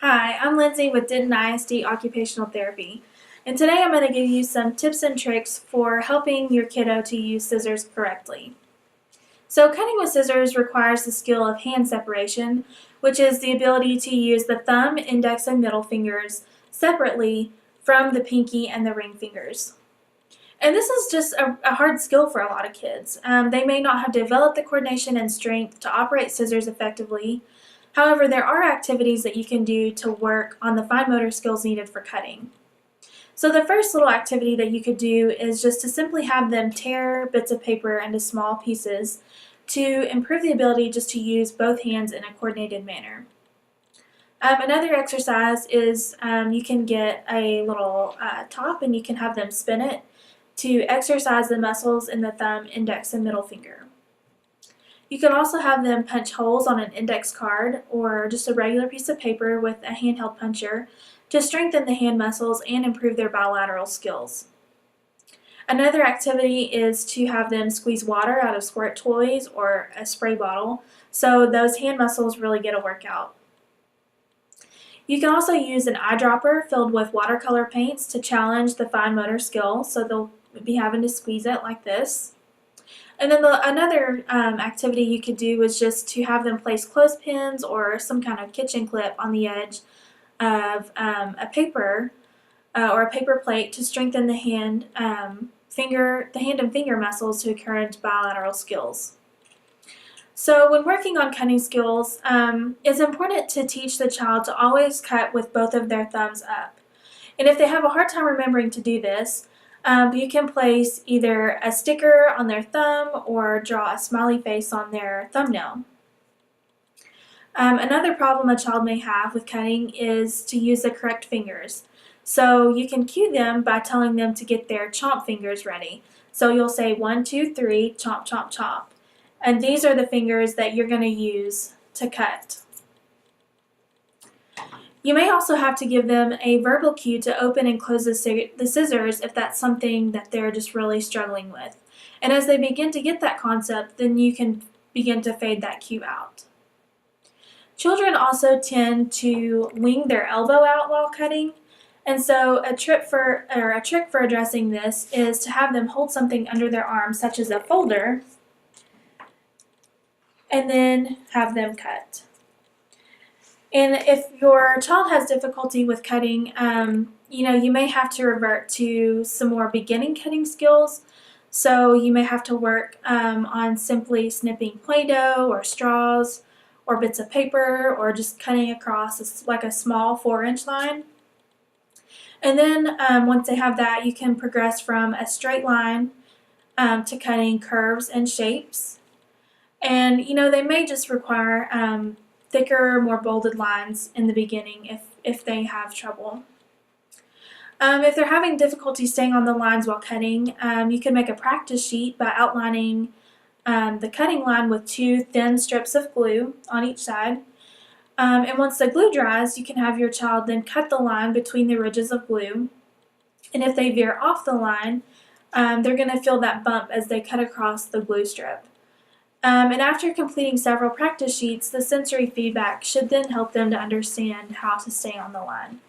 Hi, I'm Lindsay with Denton ISD Occupational Therapy, and today I'm going to give you some tips and tricks for helping your kiddo to use scissors correctly. So cutting with scissors requires the skill of hand separation, which is the ability to use the thumb, index, and middle fingers separately from the pinky and the ring fingers. And this is just a hard skill for a lot of kids. They may not have developed the coordination and strength to operate scissors effectively. However, there are activities that you can do to work on the fine motor skills needed for cutting. So the first little activity that you could do is just to simply have them tear bits of paper into small pieces to improve the ability just to use both hands in a coordinated manner. Another exercise is you can get a little top and you can have them spin it to exercise the muscles in the thumb, index, and middle finger. You can also have them punch holes on an index card or just a regular piece of paper with a handheld puncher to strengthen the hand muscles and improve their bilateral skills. Another activity is to have them squeeze water out of squirt toys or a spray bottle so those hand muscles really get a workout. You can also use an eyedropper filled with watercolor paints to challenge the fine motor skill, so they'll be having to squeeze it like this. And then another activity you could do is just to have them place clothespins or some kind of kitchen clip on the edge of a paper or a paper plate to strengthen the hand and finger muscles to encourage bilateral skills. So when working on cutting skills, it's important to teach the child to always cut with both of their thumbs up. And if they have a hard time remembering to do this, you can place either a sticker on their thumb or draw a smiley face on their thumbnail. Another problem a child may have with cutting is to use the correct fingers. So you can cue them by telling them to get their chomp fingers ready. So you'll say 1, 2, 3, chomp, chomp, chomp. And these are the fingers that you're going to use to cut. You may also have to give them a verbal cue to open and close the scissors if that's something that they're just really struggling with. And as they begin to get that concept, then you can begin to fade that cue out. Children also tend to wing their elbow out while cutting, and so a trick for addressing this is to have them hold something under their arm, such as a folder, and then have them cut. And if your child has difficulty with cutting, you may have to revert to some more beginning cutting skills. So you may have to work on simply snipping Play-Doh or straws or bits of paper or just cutting across like a small 4-inch line. And then once they have that, you can progress from a straight line to cutting curves and shapes. And they may just require thicker, more bolded lines in the beginning if they have trouble. If they're having difficulty staying on the lines while cutting, you can make a practice sheet by outlining the cutting line with 2 thin strips of glue on each side. And once the glue dries, you can have your child then cut the line between the ridges of glue. And if they veer off the line, they're going to feel that bump as they cut across the glue strip. And after completing several practice sheets, the sensory feedback should then help them to understand how to stay on the line.